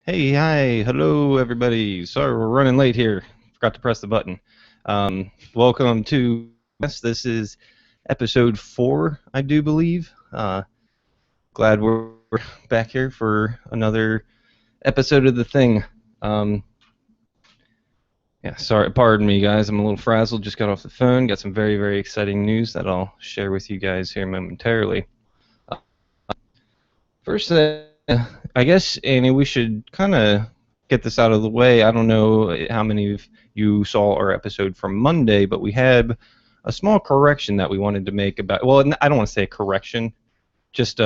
Hey, hi, hello, everybody. Sorry, we're running late here. Forgot to press the button. Welcome to this is episode 4, I do believe. Glad we're back here for another episode of the thing. Um, yeah, sorry, pardon me, guys. I'm a little frazzled. Just got off the phone. Got some very, very exciting news that I'll share with you guys here momentarily. Uh, First, I guess, Annie, we should kind of get this out of the way. I don't know how many of you saw our episode from Monday, but we had a small correction that we wanted to make about. Well, I don't want to say a correction, just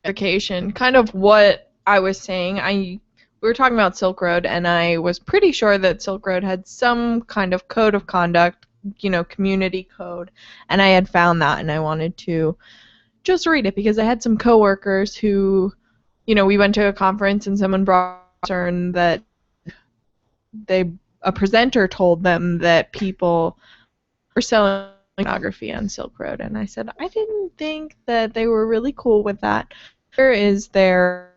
Clarification, kind of what I was saying. We were talking about Silk Road, and I was pretty sure that Silk Road had some kind of code of conduct, community code, and I had found that, and I wanted to just read it because I had some coworkers who, we went to a conference and someone brought up concern that a presenter told them that people were selling pornography on Silk Road, and I said I didn't think that they were really cool with that. Here is their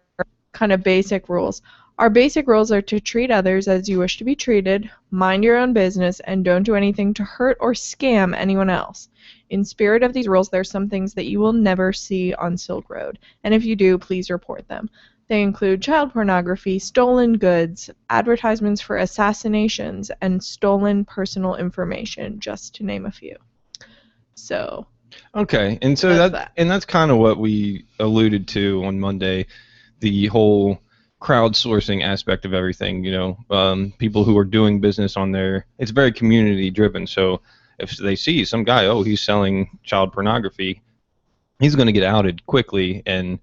kind of basic rules. Our basic rules are to treat others as you wish to be treated, mind your own business, and don't do anything to hurt or scam anyone else. In spirit of these rules, there are some things that you will never see on Silk Road, and if you do, please report them. They include child pornography, stolen goods, advertisements for assassinations, and stolen personal information, just to name a few. So okay. And so that's kind of what we alluded to on Monday, the whole crowdsourcing aspect of everything. People who are doing business on there. It's very community driven. So if they see some guy, oh, he's selling child pornography, he's going to get outed quickly and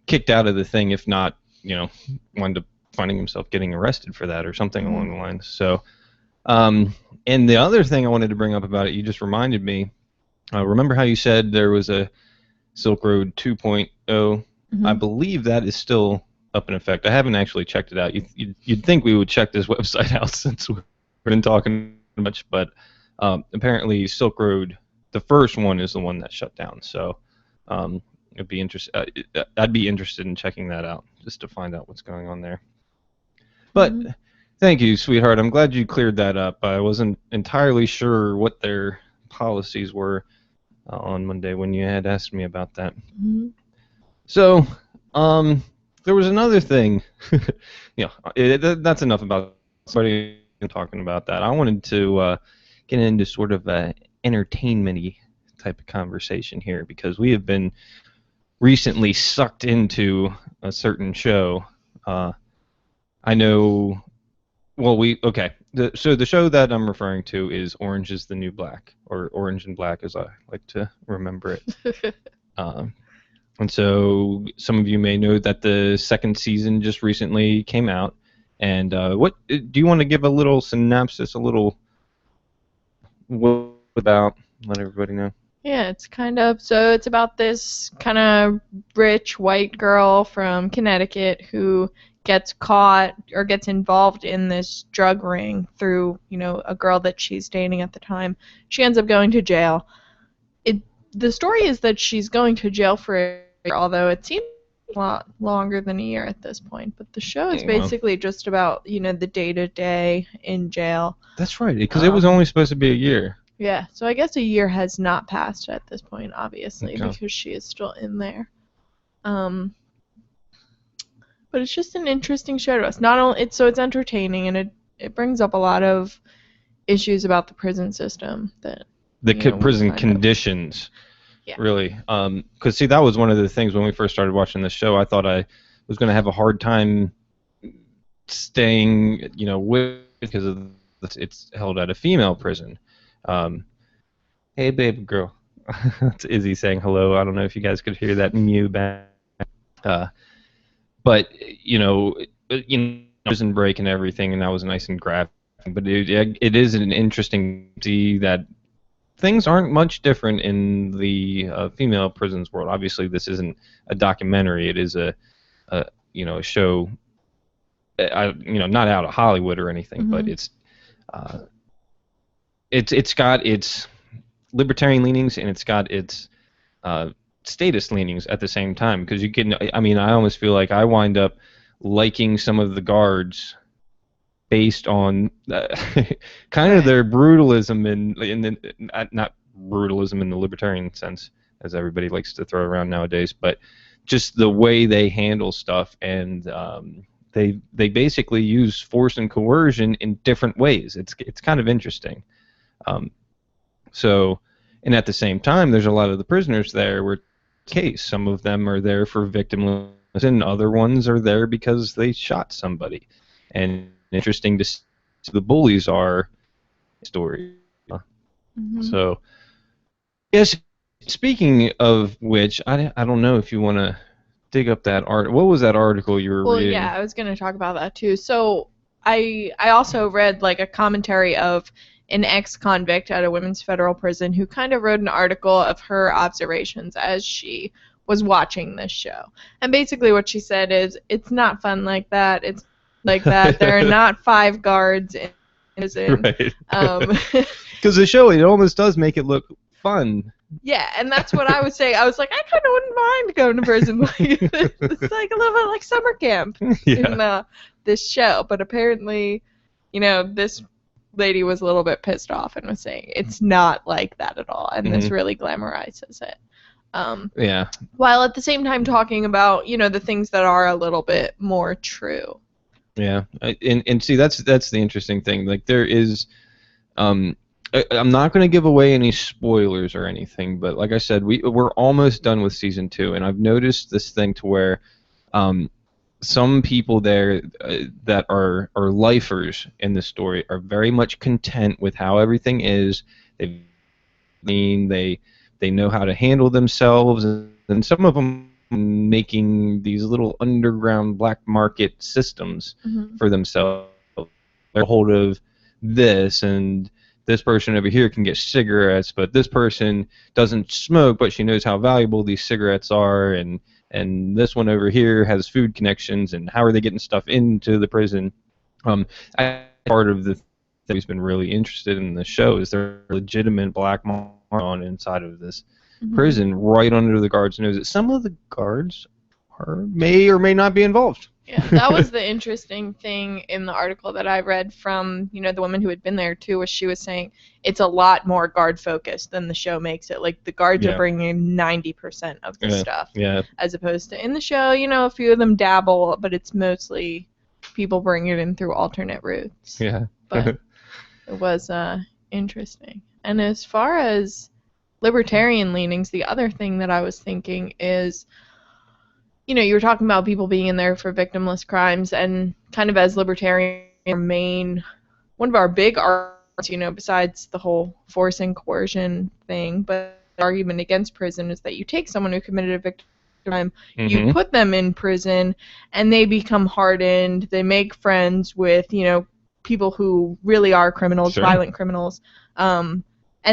kicked out of the thing, if not, wind up finding himself getting arrested for that or something along the lines. So, and the other thing I wanted to bring up about it, you just reminded me. Remember how you said there was a Silk Road 2.0? I believe that is still up in effect. I haven't actually checked it out. You'd think we would check this website out since we've been talking much, but apparently Silk Road, the first one, is the one that shut down. So I'd be interested in checking that out just to find out what's going on there. But thank you, sweetheart. I'm glad you cleared that up. I wasn't entirely sure what their policies were on Monday when you had asked me about that. So, there was another thing. That's enough about starting talking about that. I wanted to get into sort of a entertainment-y type of conversation here because we have been recently sucked into a certain show. I know. Well, so the show that I'm referring to is Orange is the New Black, or Orange and Black as I like to remember it. And so some of you may know that the second season just recently came out. And what do you want to give a little synopsis, what about, let everybody know? Yeah, it's about this kind of rich white girl from Connecticut who gets caught or gets involved in this drug ring through, a girl that she's dating at the time. She ends up going to jail. The story is that she's going to jail for a year, although it seems a lot longer than a year at this point. But the show is basically just about, the day-to-day in jail. That's right, because it was only supposed to be a year. Yeah, so I guess a year has not passed at this point, obviously, because she is still in there. But it's just an interesting show to us. Not only it's entertaining, and it brings up a lot of issues about the prison system that prison conditions. Yeah. Really, because see, that was one of the things when we first started watching the show. I thought I was going to have a hard time staying, with because it's held at a female prison. Hey, baby girl. That's Izzy saying hello. I don't know if you guys could hear that mew back. But prison break and everything, and that was nice and graphic. But it is an interesting to see that things aren't much different in the female prisons world. Obviously, this isn't a documentary. It is a show. Not out of Hollywood or anything, but it's got its libertarian leanings and it's got its status leanings at the same time, because you can. I mean, I almost feel like I wind up liking some of the guards based on kind of their brutalism not brutalism in the libertarian sense, as everybody likes to throw around nowadays, but just the way they handle stuff, and they basically use force and coercion in different ways. It's kind of interesting. So, and at the same time, there's a lot of the prisoners there where case some of them are there for victimless, and other ones are there because they shot somebody. And interesting to see the bullies are story. So, yes. Speaking of which, I don't know if you want to dig up that art. What was that article you were reading? Well, yeah, I was going to talk about that too. So I also read like a commentary of an ex-convict at a women's federal prison who kind of wrote an article of her observations as she was watching this show. And basically what she said is, it's not fun like that. It's like that. There are not 5 guards in prison. Right. Because the show, it almost does make it look fun. Yeah, and that's what I was saying. I was like, I kind of wouldn't mind going to prison. It's like a little bit like summer camp in this show. But apparently, this lady was a little bit pissed off and was saying it's not like that at all, and this really glamorizes it. Yeah. While at the same time talking about, the things that are a little bit more true. Yeah, and see, that's the interesting thing. Like, there is, I'm not going to give away any spoilers or anything, but like I said, we're almost done with season 2, and I've noticed this thing to where, some people there that are lifers in the story are very much content with how everything is. They know how to handle themselves, and some of them making these little underground black market systems for themselves. They're a hold of this, and this person over here can get cigarettes, but this person doesn't smoke, but she knows how valuable these cigarettes are, and this one over here has food connections, and how are they getting stuff into the prison? Part of the thing that's been really interested in the show is there a legitimate black market on inside of this prison, right under the guards' noses. Some of the guards may or may not be involved. Yeah, that was the interesting thing in the article that I read from, the woman who had been there too, was she was saying it's a lot more guard focused than the show makes it. Like, the guards are bringing 90% of the stuff, as opposed to in the show, a few of them dabble, but it's mostly people bring it in through alternate routes. Yeah. But it was interesting. And as far as libertarian leanings, the other thing that I was thinking is, you were talking about people being in there for victimless crimes, and kind of as libertarian, one of our big arguments, besides the whole force and coercion thing, but the argument against prison is that you take someone who committed a victim crime, you put them in prison, and they become hardened, they make friends with, people who really are criminals, violent criminals, and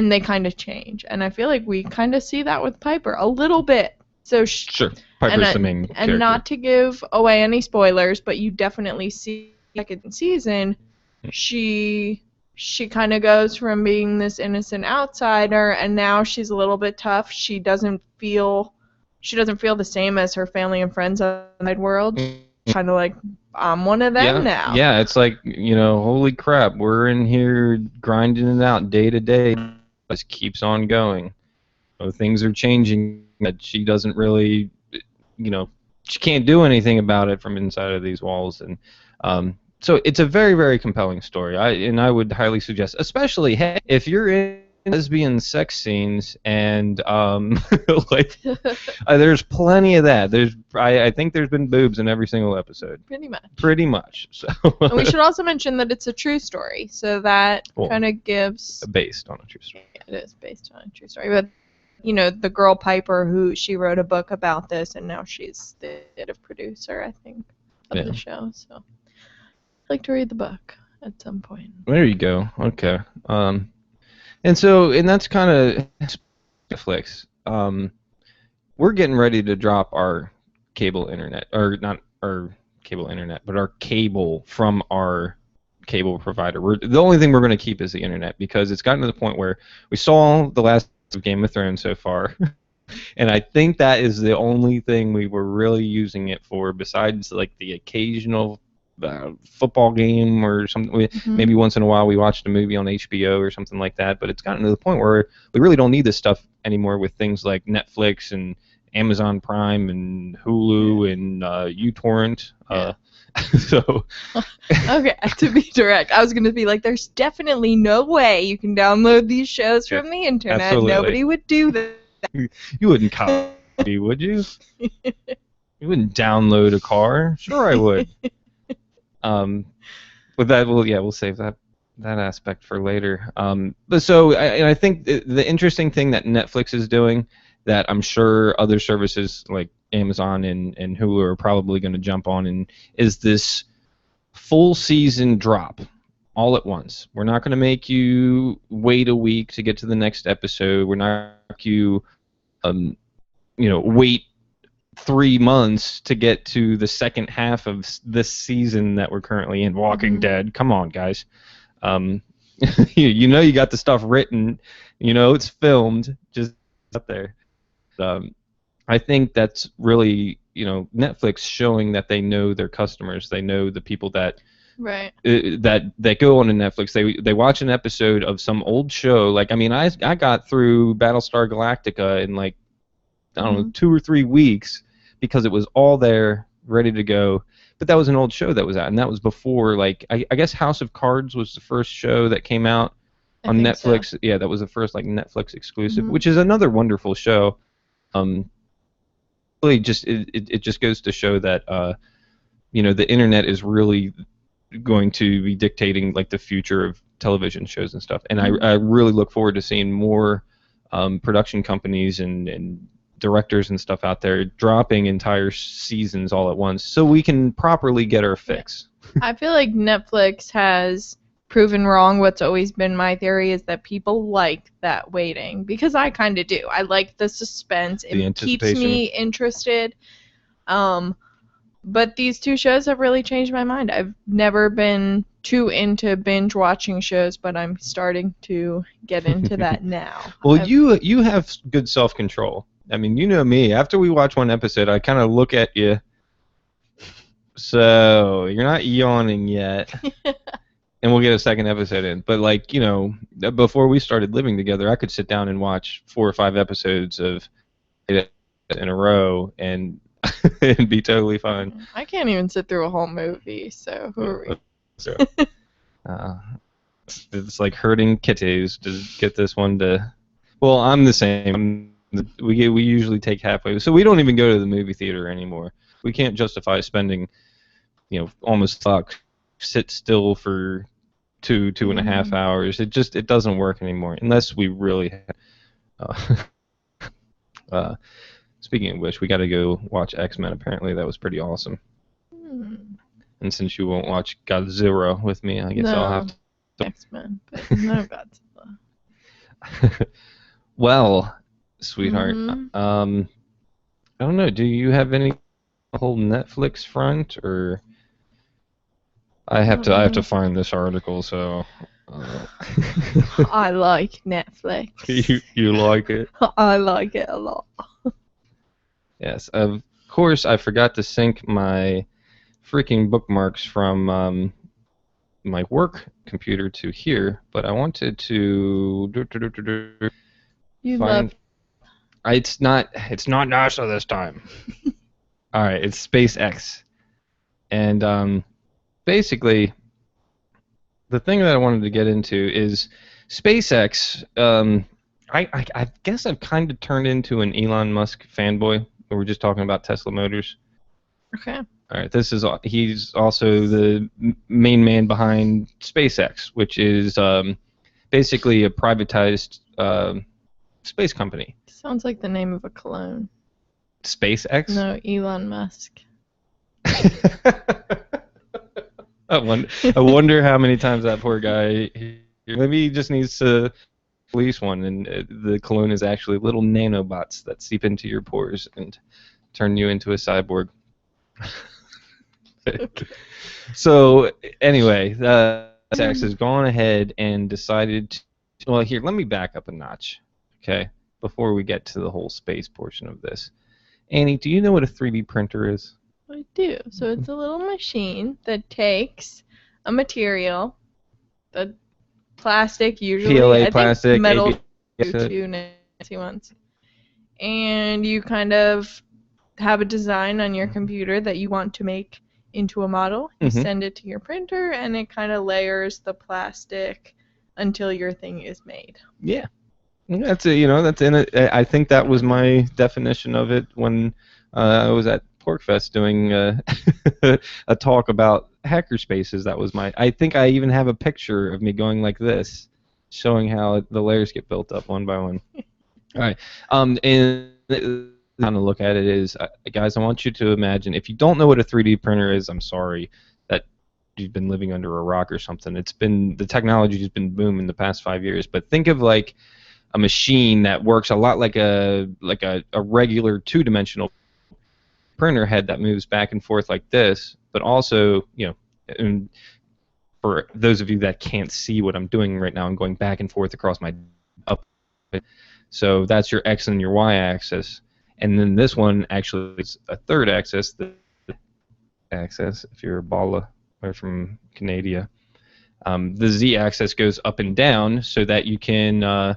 they kind of change. And I feel like we kind of see that with Piper a little bit. So Piper's the main character. And not to give away any spoilers, but you definitely see second season, she kind of goes from being this innocent outsider, and now she's a little bit tough. She doesn't feel the same as her family and friends outside world. Kind of like, I'm one of them now. Yeah, it's like, holy crap, we're in here grinding it out day to day. It just keeps on going. Things are changing that she doesn't really, she can't do anything about it from inside of these walls. And so it's a very, very compelling story. I would highly suggest, especially if you're in lesbian sex scenes, and there's plenty of that. I think there's been boobs in every single episode. Pretty much. So. And we should also mention that it's a true story, so that kind of gives based on a true story. Yeah, it is based on a true story, but. The girl Piper, she wrote a book about this, and now she's the executive producer, I think, of the show. So I'd like to read the book at some point. There you go. Okay. And that's kind of Netflix. We're getting ready to drop our cable internet, or not our cable internet, but our cable from our cable provider. The only thing we're going to keep is the internet, because it's gotten to the point where we saw the last of Game of Thrones so far. And I think that is the only thing we were really using it for, besides like the occasional football game or something. Maybe once in a while we watched a movie on HBO or something like that. But it's gotten to the point where we really don't need this stuff anymore with things like Netflix and Amazon Prime and Hulu and uTorrent. So okay, to be direct, I was going to be like, there's definitely no way you can download these shows from the internet. Absolutely. Nobody would do that. You wouldn't copy, would you? You wouldn't download a car. Sure, I would. But that we'll save that aspect for later. But so I think the interesting thing that Netflix is doing, that I'm sure other services like Amazon and Hulu are probably going to jump on, and is this full season drop all at once. We're not going to make you wait a week to get to the next episode. We're not going to make you wait 3 months to get to the second half of this season that we're currently in. Walking Dead. Come on, guys. You got the stuff written. It's filmed. Just up there. I think that's really, Netflix showing that they know their customers. They know the people that that go on to Netflix. They watch an episode of some old show. Like, I got through Battlestar Galactica in like, I don't know, 2 or 3 weeks because it was all there, ready to go. But that was an old show that was out, and that was before, like, I guess House of Cards was the first show that came out on Netflix. So. Yeah, that was the first like Netflix exclusive, which is another wonderful show. Really, it just goes to show that the internet is really going to be dictating like the future of television shows and stuff. And I really look forward to seeing more production companies and directors and stuff out there dropping entire seasons all at once, so we can properly get our fix. I feel like Netflix has proven wrong what's always been my theory, is that people like that waiting, because I kind of do. I like the suspense. It keeps me interested. But these 2 shows have really changed my mind. I've never been too into binge watching shows, but I'm starting to get into that now. Well, you have good self-control. I mean, you know me. After we watch one episode, I kind of look at you. So you're not yawning yet. And we'll get a second episode in. But, like, before we started living together, I could sit down and watch 4 or 5 episodes of it in a row and be totally fine. I can't even sit through a whole movie, so who are we? So, it's like herding kitties to get this one to... Well, I'm the same. We usually take halfway. So we don't even go to the movie theater anymore. We can't justify spending, almost sit still for 2.5 hours. It doesn't work anymore unless we really speaking of which, we got to go watch X-Men. Apparently that was pretty awesome. And since you won't watch Godzilla with me, I guess I'll have to X-Men, but no Godzilla. Well, sweetheart, I don't know, do you have any whole Netflix front, or I have to find this article, so I like Netflix. You like it? I like it a lot. Yes, of course I forgot to sync my freaking bookmarks from my work computer to here, but I wanted to find. It's not NASA this time. All right, it's SpaceX, and basically, the thing that I wanted to get into is SpaceX. I guess I've kind of turned into an Elon Musk fanboy. We were just talking about Tesla Motors. Okay. All right, he's also the main man behind SpaceX, which is basically a privatized space company. Sounds like the name of a cologne. SpaceX? No, Elon Musk. I wonder how many times that poor guy. Maybe he just needs to release one, and the cologne is actually little nanobots that seep into your pores and turn you into a cyborg. Okay. So anyway, SpaceX has gone ahead and decided to, well, here, let me back up a notch. Okay, before we get to the whole space portion of this. Annie, do you know what a 3D printer is? I do. So it's a little machine that takes a material, the plastic usually, PLA I plastic, think metal ABS, two nasty ones, and you kind of have a design on your computer that you want to make into a model. You send it to your printer, and it kind of layers the plastic until your thing is made. Yeah. That's it. That's in it. I think that was my definition of it when I was at PorkFest doing a talk about hackerspaces. That was my. I think I even have a picture of me going like this, showing how the layers get built up one by one. All right. And kind of look at it is, guys, I want you to imagine. If you don't know what a 3D printer is, I'm sorry that you've been living under a rock or something. The technology has been booming the past 5 years. But think of like a machine that works a lot like a regular two-dimensional printer head that moves back and forth like this, but also, and for those of you that can't see what I'm doing right now, I'm going back and forth across my up. So that's your X and your Y axis, and then this one actually is a third axis, the axis, if you're a Bala or from Canada. The Z axis goes up and down so that you can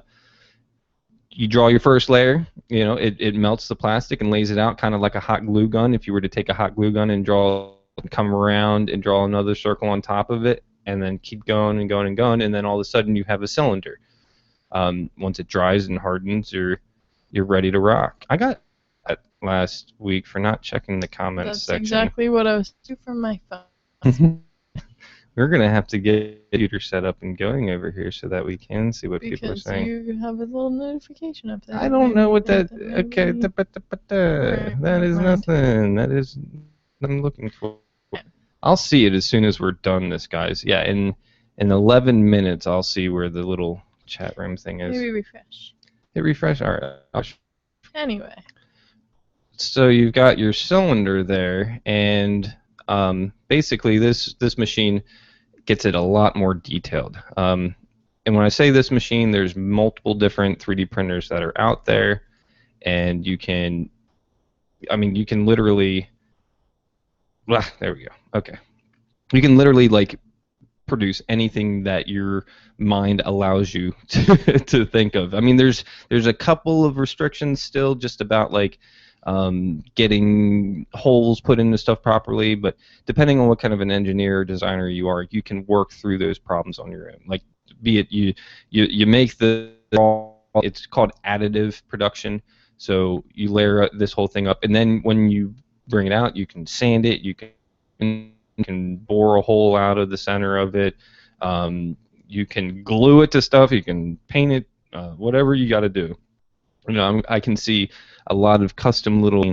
you draw your first layer, it melts the plastic and lays it out kind of like a hot glue gun. If you were to take a hot glue gun and come around and draw another circle on top of it, and then keep going and going and going, and then all of a sudden you have a cylinder. Once it dries and hardens, you're ready to rock. I got that last week for not checking the comments section. That's exactly what I was doing from my phone. We're going to have to get a computer set up and going over here so that we can see what people are saying. Because you have a little notification up there. I don't know what that... Okay, that is nothing. That is what I'm looking for. I'll see it as soon as we're done this, guys. Yeah, in 11 minutes, I'll see where the little chat room thing is. Maybe refresh. Hit refresh? All right. Anyway. So you've got your cylinder there, and basically this machine gets it a lot more detailed. And when I say this machine, there's multiple different 3D printers that are out there, and you can literally, there we go. Okay, you can literally like produce anything that your mind allows you to think of. I mean, there's a couple of restrictions still, just about like getting holes put into stuff properly, but depending on what kind of an engineer or designer you are, you can work through those problems on your own. Like, be it you make it's called additive production. So you layer this whole thing up, and then when you bring it out, you can sand it, you can bore a hole out of the center of it, you can glue it to stuff, you can paint it, whatever you got to do. I can see a lot of custom little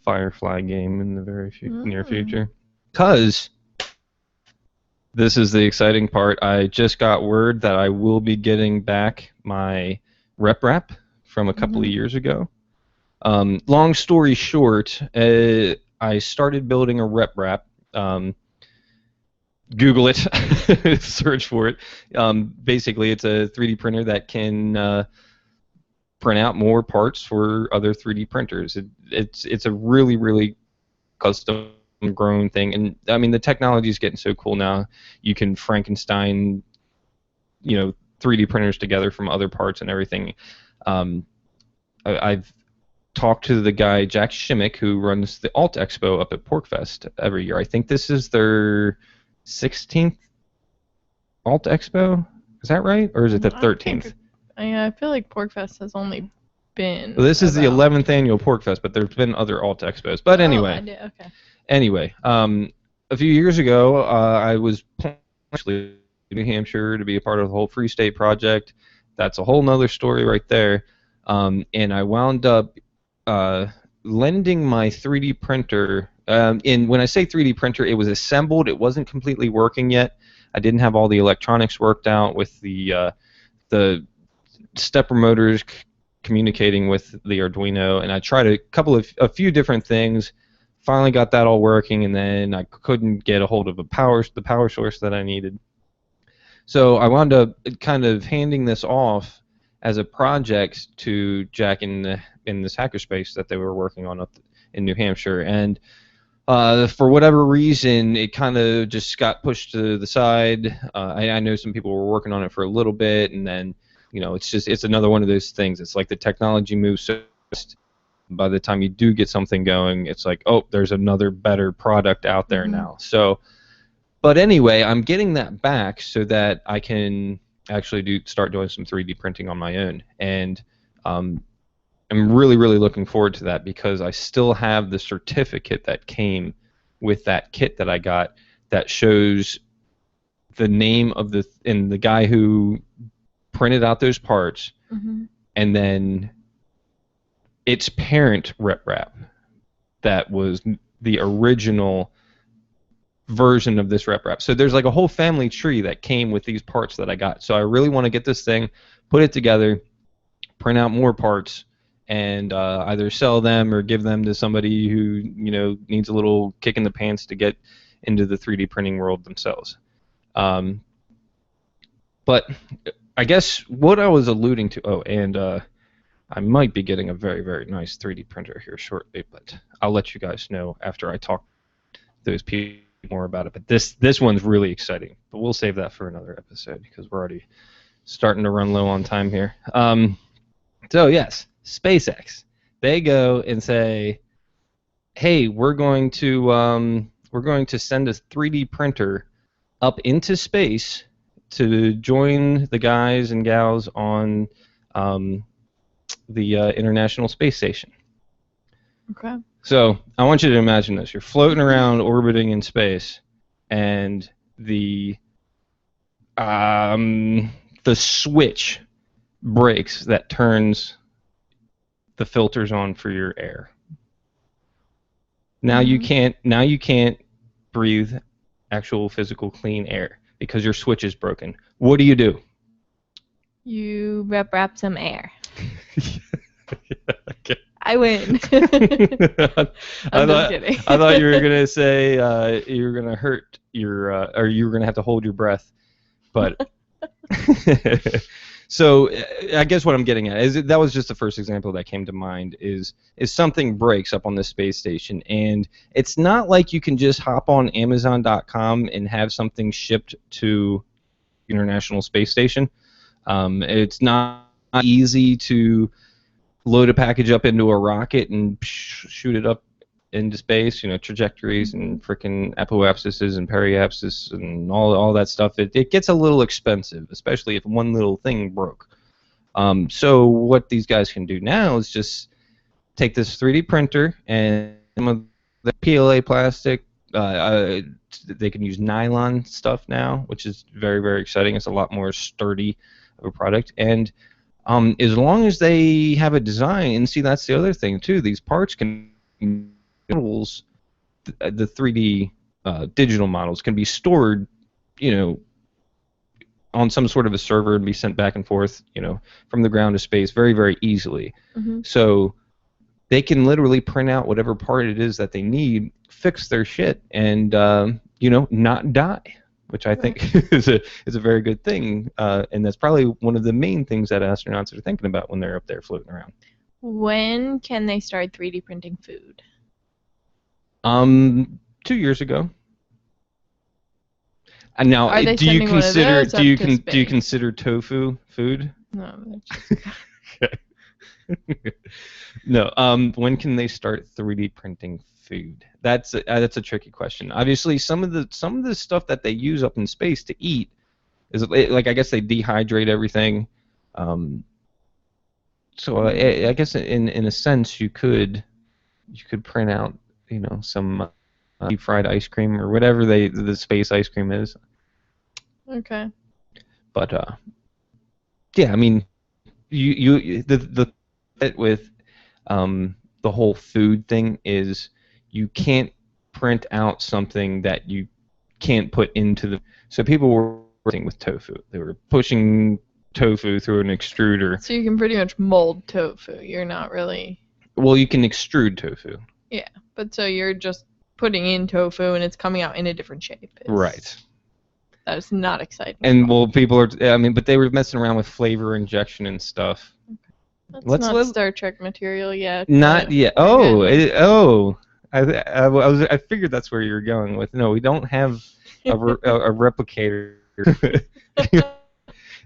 Firefly game in the very near future. Because this is the exciting part. I just got word that I will be getting back my rep wrap from a couple of years ago. Long story short, I started building a rep wrap. Google it, search for it. Basically, it's a 3D printer that can print out more parts for other 3D printers. It's a really, really custom grown thing, and I mean the technology is getting so cool now. You can Frankenstein, 3D printers together from other parts and everything. I've talked to the guy Jack Shimmick, who runs the Alt Expo up at PorkFest every year. I think this is their 16th Alt Expo. Is that right, or is it the 13th? I feel like PorkFest has only been... Well, this is the 11th annual PorkFest, but there's been other Alt Expos. But anyway. Okay. Anyway, a few years ago, I was actually in New Hampshire to be a part of the whole Free State project. That's a whole nother story right there. And I wound up lending my 3D printer. And when I say 3D printer, it was assembled. It wasn't completely working yet. I didn't have all the electronics worked out with the stepper motors communicating with the Arduino, and I tried a few different things. Finally got that all working, and then I couldn't get a hold of the power source that I needed. So I wound up kind of handing this off as a project to Jack in this hackerspace that they were working on up in New Hampshire, and for whatever reason, it kind of just got pushed to the side. I know some people were working on it for a little bit, and then it's another one of those things. It's like the technology moves so fast. By the time you do get something going, it's like, oh, there's another better product out there now. So, but anyway, I'm getting that back so that I can actually start doing some 3D printing on my own, and I'm really, really looking forward to that because I still have the certificate that came with that kit that I got that shows the name of the guy who printed out those parts, and then its parent rep that was the original version of this rep. So there's like a whole family tree that came with these parts that I got. So I really want to get this thing, put it together, print out more parts, and either sell them or give them to somebody who needs a little kick in the pants to get into the 3D printing world themselves. But I guess what I was alluding to, and I might be getting a very, very nice 3D printer here shortly, but I'll let you guys know after I talk to those people more about it. But this one's really exciting, but we'll save that for another episode because we're already starting to run low on time here. So yes, SpaceX. They go and say, hey, we're going to send a 3D printer up into space to join the guys and gals on the International Space Station. Okay. So I want you to imagine this. You're floating around, orbiting in space, and the switch breaks that turns the filters on for your air. Now you can't breathe actual physical clean air because your switch is broken. What do? You wrap some air. Okay. I win. I'm just kidding. I thought you were gonna say you were gonna hurt your or you were gonna have to hold your breath, but so I guess what I'm getting at is that was just the first example that came to mind is something breaks up on the space station, and it's not like you can just hop on Amazon.com and have something shipped to International Space Station. It's not easy to load a package up into a rocket and shoot it up into space, trajectories and frickin' apoapsises and periapsis and all that stuff. It gets a little expensive, especially if one little thing broke. So what these guys can do now is just take this 3D printer and some of the PLA plastic. They can use nylon stuff now, which is very, very exciting. It's a lot more sturdy of a product, and as long as they have a design, and see that's the other thing too. These parts can the 3D digital models can be stored, on some sort of a server and be sent back and forth, from the ground to space very, very easily. So they can literally print out whatever part it is that they need, fix their shit, and not die, which I think is a very good thing, and that's probably one of the main things that astronauts are thinking about when they're up there floating around. When can they start 3D printing food? 2 years ago. And now, do you consider tofu food? No. Okay. No. When can they start 3D printing food? That's a tricky question. Obviously, some of the stuff that they use up in space to eat is like, I guess they dehydrate everything. So I guess in a sense you could print out some deep fried ice cream or whatever the space ice cream is. Okay. But yeah, I mean, the with the whole food thing is you can't print out something that you can't put into the. So people were working with tofu. They were pushing tofu through an extruder. So you can pretty much mold tofu. You're not really. Well, you can extrude tofu. Yeah, but so you're just putting in tofu and it's coming out in a different shape. Right. That is not exciting. And well, people are. I mean, but they were messing around with flavor injection and stuff. That's not Star Trek material yet. Not yet. I figured that's where you were going with. No, we don't have a replicator.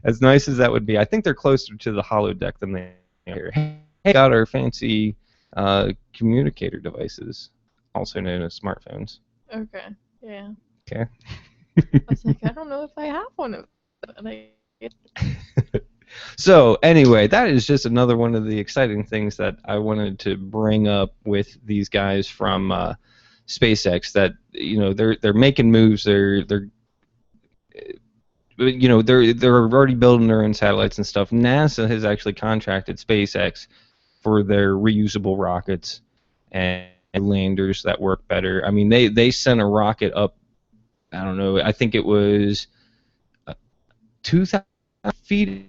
As nice as that would be, I think they're closer to the holodeck than they are. Hey, got our fancy communicator devices, also known as smartphones. Okay. Yeah. Okay. I was like, I don't know if I have one of them. So anyway, that is just another one of the exciting things that I wanted to bring up with these guys from SpaceX. That they're making moves. They're already building their own satellites and stuff. NASA has actually contracted SpaceX for their reusable rockets and landers that work better. I mean, they sent a rocket up. I don't know. I think it was 2,000 feet,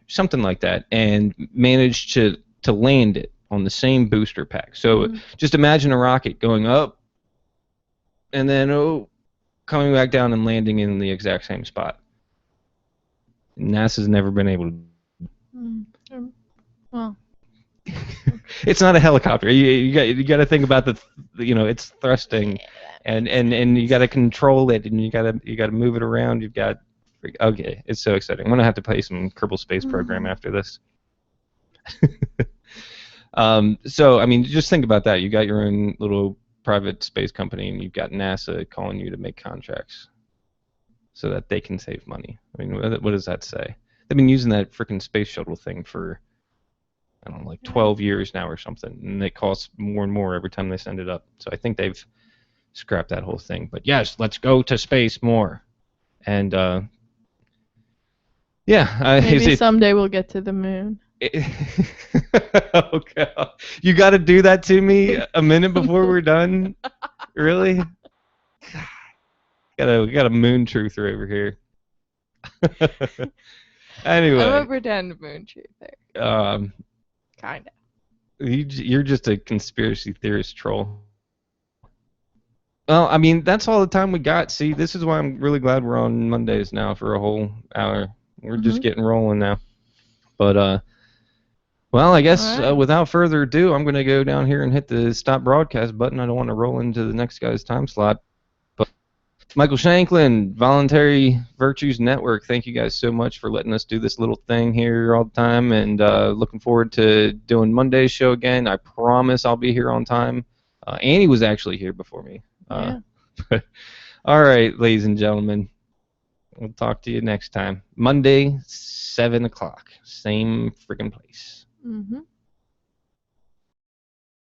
something like that, and managed to land it on the same booster pack. So just imagine a rocket going up and then coming back down and landing in the exact same spot. NASA's never been able to. Well, it's not a helicopter. You got to think about it's thrusting, and you got to control it, and you got to move it around. You've got. Okay, it's so exciting. I'm gonna have to play some Kerbal Space Program after this. So I mean, just think about that. You got your own little private space company, and you've got NASA calling you to make contracts, so that they can save money. I mean, what does that say? They've been using that frickin' space shuttle thing for, I don't know, like 12 years now or something, and it costs more and more every time they send it up. So I think they've scrapped that whole thing. But yes, let's go to space more. And maybe someday we'll get to the moon. Oh God. You got to do that to me a minute before we're done? Really? We got a moon truther over here. Anyway. I'm a pretend moon truther. Kind of. You're just a conspiracy theorist troll. Well, I mean, that's all the time we got. See, this is why I'm really glad we're on Mondays now for a whole hour. We're just getting rolling now. But, well, I guess without further ado, I'm going to go down here and hit the stop broadcast button. I don't want to roll into the next guy's time slot. But Michael Shanklin, Voluntary Virtues Network, thank you guys so much for letting us do this little thing here all the time. And looking forward to doing Monday's show again. I promise I'll be here on time. Annie was actually here before me. All right, ladies and gentlemen. We'll talk to you next time. Monday, 7 o'clock. Same freaking place.